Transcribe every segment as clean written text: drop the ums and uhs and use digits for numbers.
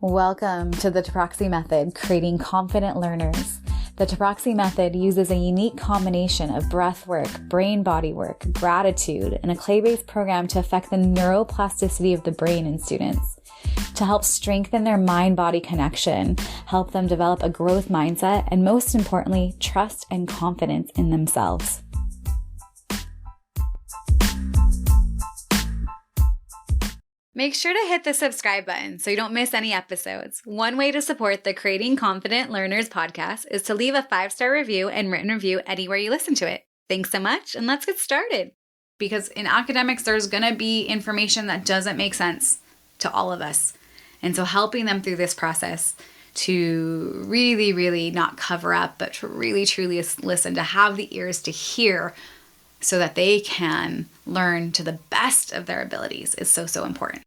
Welcome to the Taproxy Method, creating confident learners. The Taproxy Method uses a unique combination of breath work, brain-body work, gratitude, and a clay-based program to affect the neuroplasticity of the brain in students, to help strengthen their mind-body connection, help them develop a growth mindset, and most importantly, trust and confidence in themselves. Make sure to hit the subscribe button so you don't miss any episodes. One way to support the Creating Confident Learners podcast is to leave a 5-star review and written review anywhere you listen to it. Thanks so much, and let's get started. Because in academics, there's going to be information that doesn't make sense to all of us. And so helping them through this process to really, really not cover up, but to really, truly listen, to have the ears to hear so that they can learn to the best of their abilities is so, so important.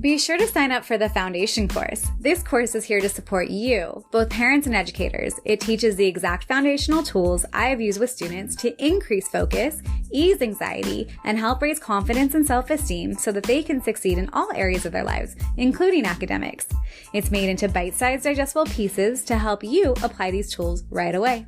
Be sure to sign up for the Foundation course. This course is here to support you, both parents and educators. It teaches the exact foundational tools I have used with students to increase focus, ease anxiety, and help raise confidence and self-esteem so that they can succeed in all areas of their lives, including academics. It's made into bite-sized digestible pieces to help you apply these tools right away.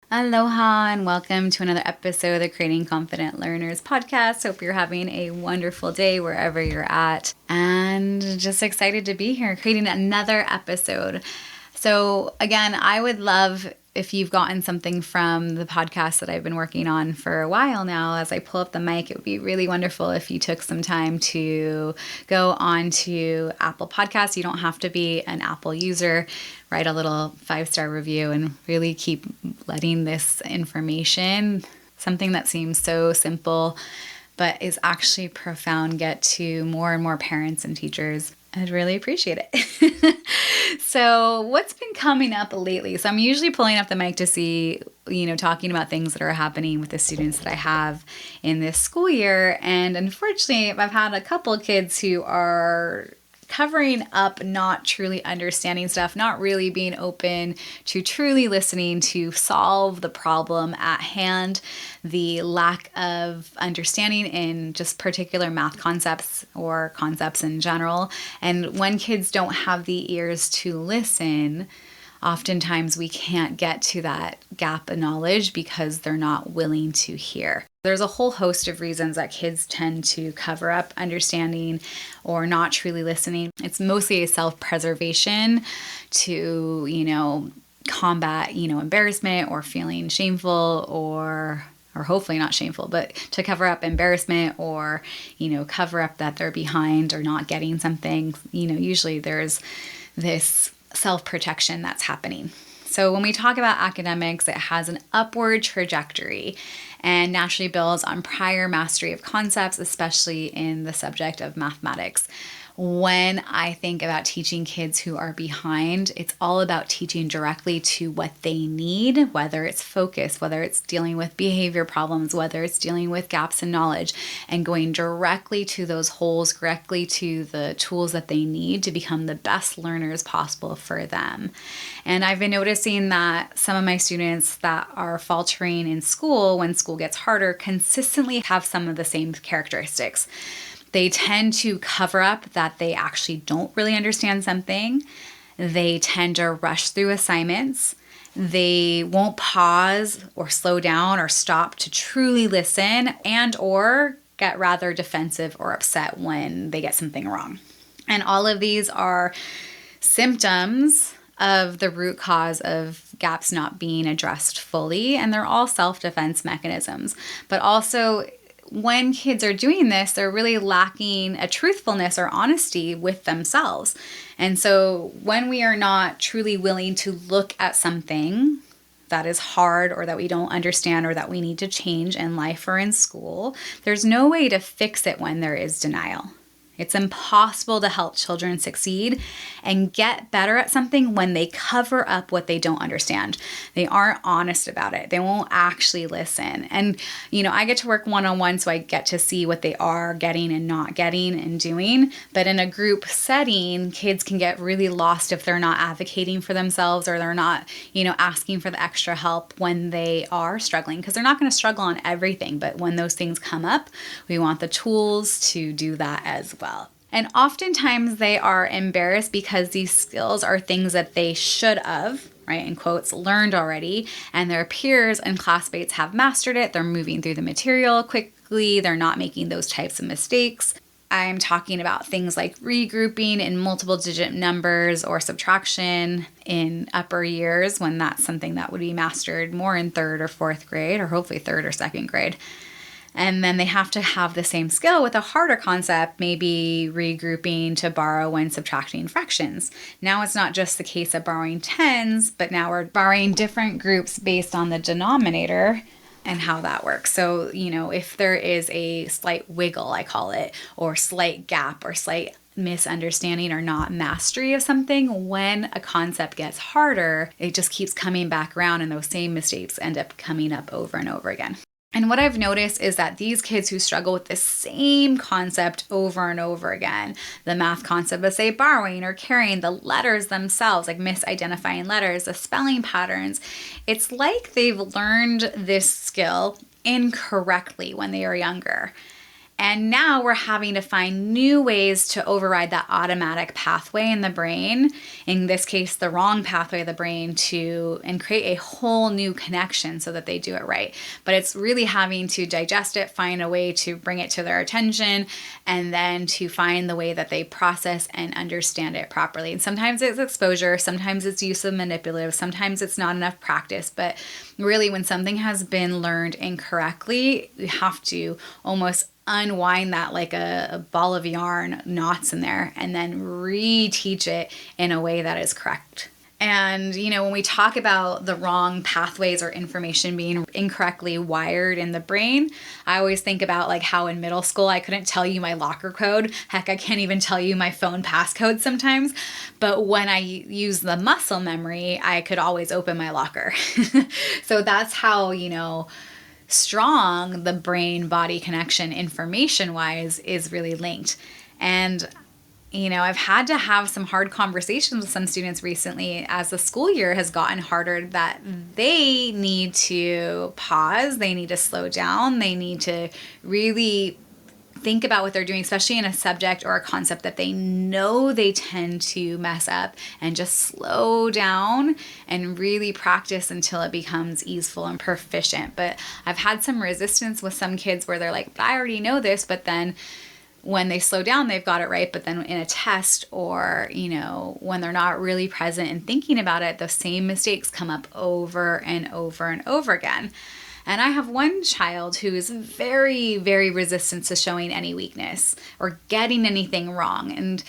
Aloha and welcome to another episode of the Creating Confident Learners podcast. Hope you're having a wonderful day wherever you're at, and just excited to be here creating another episode. So again, I would love if you've gotten something from the podcast that I've been working on for a while now. As I pull up the mic, it would be really wonderful if you took some time to go on to Apple Podcasts. You don't have to be an Apple user. Write a little 5-star review and really keep letting this information, something that seems so simple but is actually profound, get to more and more parents and teachers. I'd really appreciate it. So what's been coming up lately? So I'm usually pulling up the mic to see, talking about things that are happening with the students that I have in this school year. And unfortunately, I've had a couple of kids who are covering up, not truly understanding stuff, not really being open to truly listening to solve the problem at hand, the lack of understanding in just particular math concepts or concepts in general. And when kids don't have the ears to listen, oftentimes we can't get to that gap of knowledge because they're not willing to hear. There's a whole host of reasons that kids tend to cover up understanding or not truly listening. It's mostly a self-preservation to, combat, embarrassment or feeling shameful or hopefully not shameful, but to cover up embarrassment or, cover up that they're behind or not getting something. Usually there's this self-protection that's happening. So when we talk about academics, it has an upward trajectory and naturally builds on prior mastery of concepts, especially in the subject of mathematics. When I think about teaching kids who are behind, it's all about teaching directly to what they need, whether it's focus, whether it's dealing with behavior problems, whether it's dealing with gaps in knowledge, and going directly to those holes, directly to the tools that they need to become the best learners possible for them. And I've been noticing that some of my students that are faltering in school when school gets harder consistently have some of the same characteristics. They tend to cover up that they actually don't really understand something. They tend to rush through assignments. They won't pause or slow down or stop to truly listen and or get rather defensive or upset when they get something wrong. And all of these are symptoms of the root cause of gaps not being addressed fully. And they're all self-defense mechanisms. But also, when kids are doing this, they're really lacking a truthfulness or honesty with themselves. And so when we are not truly willing to look at something that is hard or that we don't understand or that we need to change in life or in school, there's no way to fix it when there is denial. It's impossible to help children succeed and get better at something when they cover up what they don't understand. They aren't honest about it. They won't actually listen. And, I get to work one-on-one, so I get to see what they are getting and not getting and doing. But in a group setting, kids can get really lost if they're not advocating for themselves or they're not, asking for the extra help when they are struggling, because they're not going to struggle on everything. But when those things come up, we want the tools to do that as well. And oftentimes they are embarrassed because these skills are things that they should have, right, in quotes, learned already, and their peers and classmates have mastered it. They're moving through the material quickly. They're not making those types of mistakes. I'm talking about things like regrouping in multiple digit numbers or subtraction in upper years, when that's something that would be mastered more in 3rd or 4th grade, or hopefully 3rd or 2nd grade. And then they have to have the same skill with a harder concept, maybe regrouping to borrow when subtracting fractions. Now it's not just the case of borrowing tens, but now we're borrowing different groups based on the denominator and how that works. So, if there is a slight wiggle, I call it, or slight gap or slight misunderstanding or not mastery of something, when a concept gets harder, it just keeps coming back around and those same mistakes end up coming up over and over again. And what I've noticed is that these kids who struggle with the same concept over and over again, the math concept of, say, borrowing or carrying, the letters themselves, like misidentifying letters, the spelling patterns, it's like they've learned this skill incorrectly when they were younger. And now we're having to find new ways to override that automatic pathway in the brain, in this case, the wrong pathway of the brain, and create a whole new connection so that they do it right. But it's really having to digest it, find a way to bring it to their attention, and then to find the way that they process and understand it properly. And sometimes it's exposure, sometimes it's use of manipulative, sometimes it's not enough practice. But really, when something has been learned incorrectly, you have to almost unwind that like a ball of yarn, knots in there, and then reteach it in a way that is correct. And, when we talk about the wrong pathways or information being incorrectly wired in the brain, I always think about like how in middle school I couldn't tell you my locker code. Heck, I can't even tell you my phone passcode sometimes. But when I use the muscle memory, I could always open my locker. So that's how, strong the brain-body connection information-wise is really linked. And, I've had to have some hard conversations with some students recently as the school year has gotten harder, that they need to pause, they need to slow down, they need to really think about what they're doing, especially in a subject or a concept that they know they tend to mess up, and just slow down and really practice until it becomes easeful and proficient. But I've had some resistance with some kids where they're like, I already know this, but then when they slow down, they've got it right. But then in a test or, when they're not really present and thinking about it, the same mistakes come up over and over and over again. And I have one child who is very, very resistant to showing any weakness or getting anything wrong, and,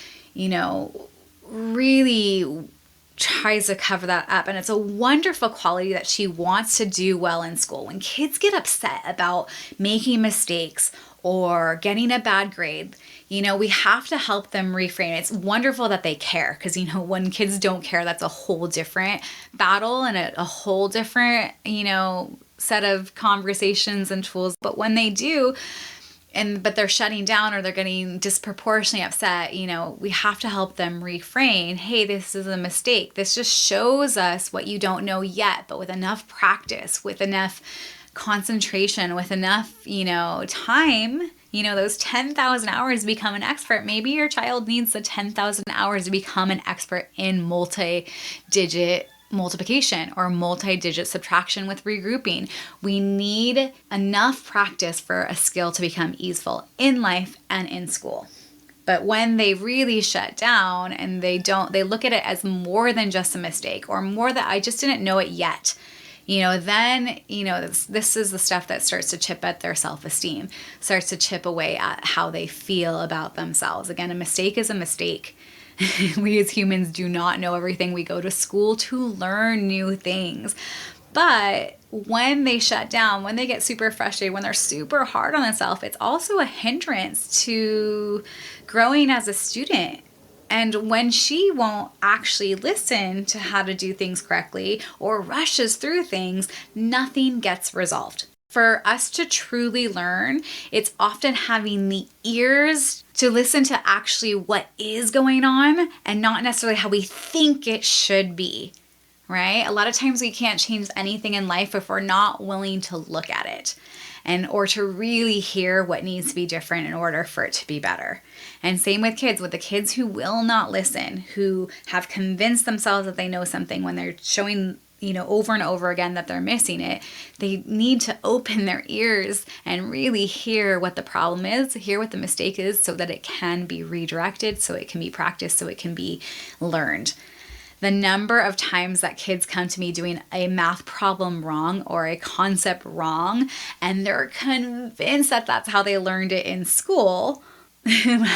really tries to cover that up. And it's a wonderful quality that she wants to do well in school. When kids get upset about making mistakes or getting a bad grade, we have to help them reframe. It's wonderful that they care, because, when kids don't care, that's a whole different battle and a whole different, set of conversations and tools. But when they do, but they're shutting down or they're getting disproportionately upset, we have to help them reframe. Hey, this is a mistake. This just shows us what you don't know yet, but with enough practice, with enough concentration, with enough, time, those 10,000 hours to become an expert. Maybe your child needs the 10,000 hours to become an expert in multi-digit multiplication or multi-digit subtraction with regrouping. We need enough practice for a skill to become easeful in life and in school. But when they really shut down and they look at it as more than just a mistake, or more that I just didn't know it yet, then, this is the stuff that starts to chip at their self-esteem, starts to chip away at how they feel about themselves. Again, a mistake is a mistake. We as humans do not know everything. We go to school to learn new things. But when they shut down, when they get super frustrated, when they're super hard on themselves, it's also a hindrance to growing as a student. And when she won't actually listen to how to do things correctly or rushes through things, nothing gets resolved. For us to truly learn, it's often having the ears to listen to actually what is going on and not necessarily how we think it should be, right? A lot of times we can't change anything in life if we're not willing to look at it or to really hear what needs to be different in order for it to be better. And same with the kids who will not listen, who have convinced themselves that they know something when they're showing over and over again that they're missing it. They need to open their ears and really hear what the problem is, hear what the mistake is, so that it can be redirected, so it can be practiced, so it can be learned. The number of times that kids come to me doing a math problem wrong or a concept wrong, and they're convinced that that's how they learned it in school, and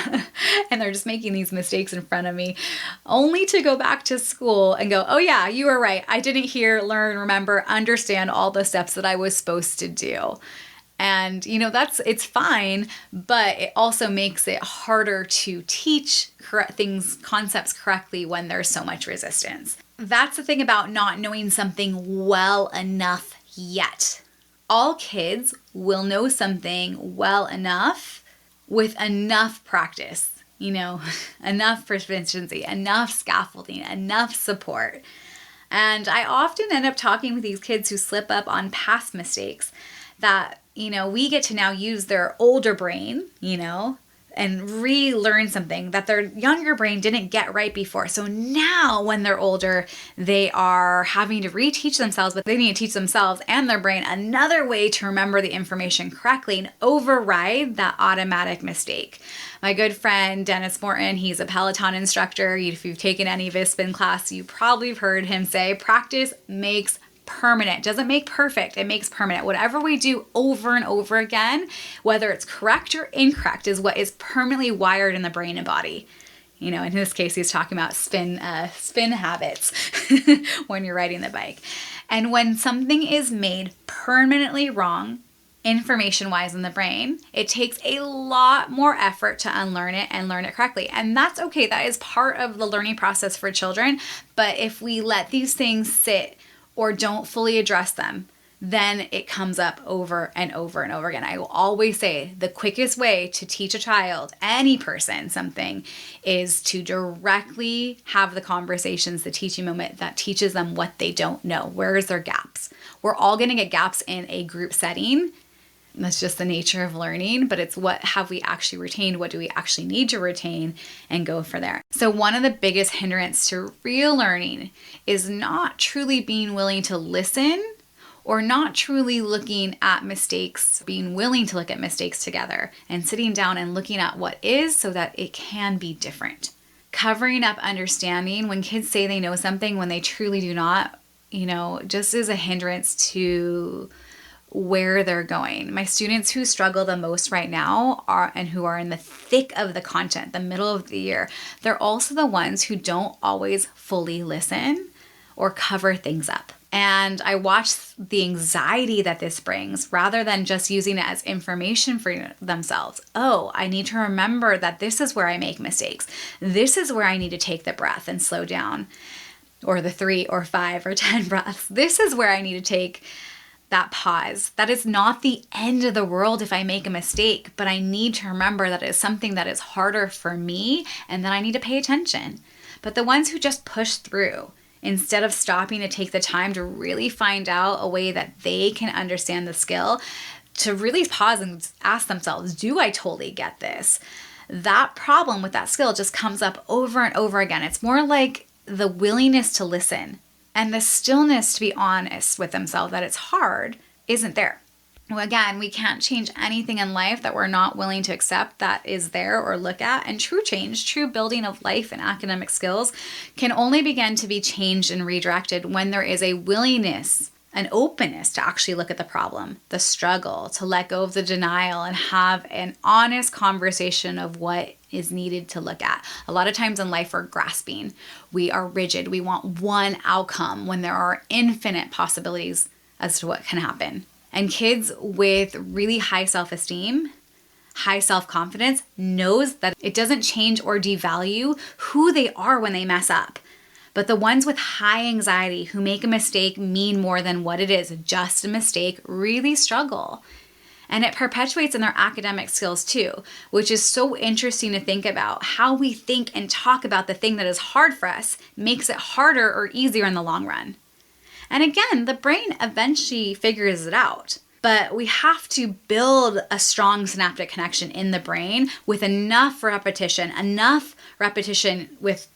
they're just making these mistakes in front of me, only to go back to school and go, oh yeah, you were right. I didn't hear, learn, remember, understand all the steps that I was supposed to do. And, it's fine, but it also makes it harder to teach concepts correctly when there's so much resistance. That's the thing about not knowing something well enough yet. All kids will know something well enough with enough practice, enough proficiency, enough scaffolding, enough support. And I often end up talking with these kids who slip up on past mistakes that, we get to now use their older brain, and relearn something that their younger brain didn't get right before. So now when they're older, they are having to reteach themselves, but they need to teach themselves and their brain another way to remember the information correctly and override that automatic mistake. My good friend, Dennis Morton, he's a Peloton instructor. If you've taken any of his spin class, you probably have heard him say, practice makes permanent. Doesn't make perfect, it makes permanent. Whatever we do over and over again, whether it's correct or incorrect, is what is permanently wired in the brain and body. In this case, he's talking about spin habits when you're riding the bike. And when something is made permanently wrong, information-wise in the brain, it takes a lot more effort to unlearn it and learn it correctly. And that's okay. That is part of the learning process for children. But if we let these things sit or don't fully address them, then it comes up over and over and over again. I will always say the quickest way to teach a child, any person, something is to directly have the conversations, the teaching moment that teaches them what they don't know. Where is their gaps? We're all going to get gaps in a group setting. That's just the nature of learning, but it's what have we actually retained? What do we actually need to retain, and go for there. So one of the biggest hindrance to real learning is not truly being willing to listen or not truly looking at mistakes, being willing to look at mistakes together and sitting down and looking at what is so that it can be different. Covering up understanding when kids say they know something when they truly do not, just is a hindrance to where they're going. My students who struggle the most right now who are in the thick of the content, the middle of the year, they're also the ones who don't always fully listen or cover things up. And I watch the anxiety that this brings rather than just using it as information for themselves. Oh, I need to remember that this is where I make mistakes. This is where I need to take the breath and slow down, or the 3 or 5 or 10 breaths. This is where I need to take that pause. That is not the end of the world if I make a mistake, but I need to remember that it's something that is harder for me and that I need to pay attention. But the ones who just push through, instead of stopping to take the time to really find out a way that they can understand the skill, to really pause and ask themselves, do I totally get this? That problem with that skill just comes up over and over again. It's more like the willingness to listen and the stillness to be honest with themselves that it's hard isn't there. Well, again, we can't change anything in life that we're not willing to accept that is there or look at. And true change, true building of life and academic skills can only begin to be changed and redirected when there is a willingness, an openness to actually look at the problem, the struggle, to let go of the denial and have an honest conversation of what is needed to look at. A lot of times in life, we're grasping. We are rigid. We want one outcome when there are infinite possibilities as to what can happen. And kids with really high self-esteem, high self-confidence knows that it doesn't change or devalue who they are when they mess up. But the ones with high anxiety who make a mistake mean more than what it is, just a mistake, really struggle. And it perpetuates in their academic skills too, which is so interesting to think about. How we think and talk about the thing that is hard for us makes it harder or easier in the long run. And again, the brain eventually figures it out. But we have to build a strong synaptic connection in the brain with enough repetition with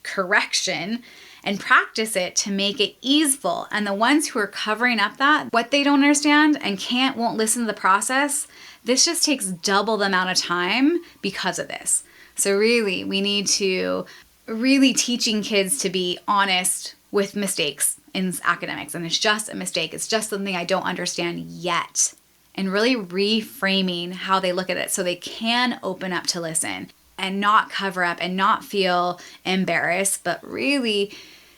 correction, and practice it to make it easeful. And the ones who are covering up what they don't understand and won't listen to the process, this just takes double the amount of time because of this. So really, we need to really teaching kids to be honest with mistakes in academics. And it's just a mistake. It's just something I don't understand yet. And really reframing how they look at it so they can open up to listen and not cover up and not feel embarrassed, but really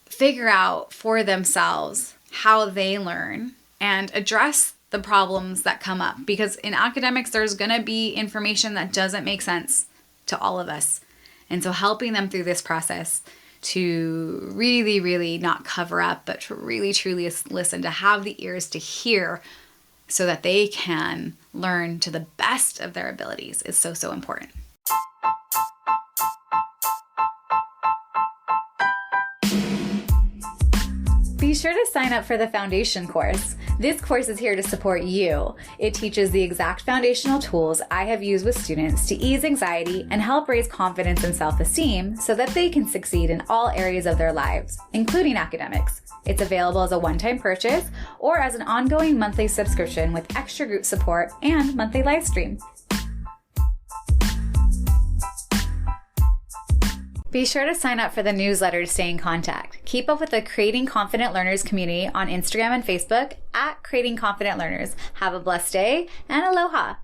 figure out for themselves how they learn and address the problems that come up. Because in academics, there's going to be information that doesn't make sense to all of us. And so helping them through this process to really, really not cover up, but to really, truly listen, to have the ears to hear so that they can learn to the best of their abilities is so, so important. Be sure to sign up for the foundation course. This course is here to support you. It teaches the exact foundational tools I have used with students to ease anxiety and help raise confidence and self-esteem so that they can succeed in all areas of their lives, including academics. It's available as a one-time purchase or as an ongoing monthly subscription with extra group support and monthly live stream. Be sure to sign up for the newsletter to stay in contact. Keep up with the Creating Confident Learners community on Instagram and Facebook at Creating Confident Learners. Have a blessed day and aloha.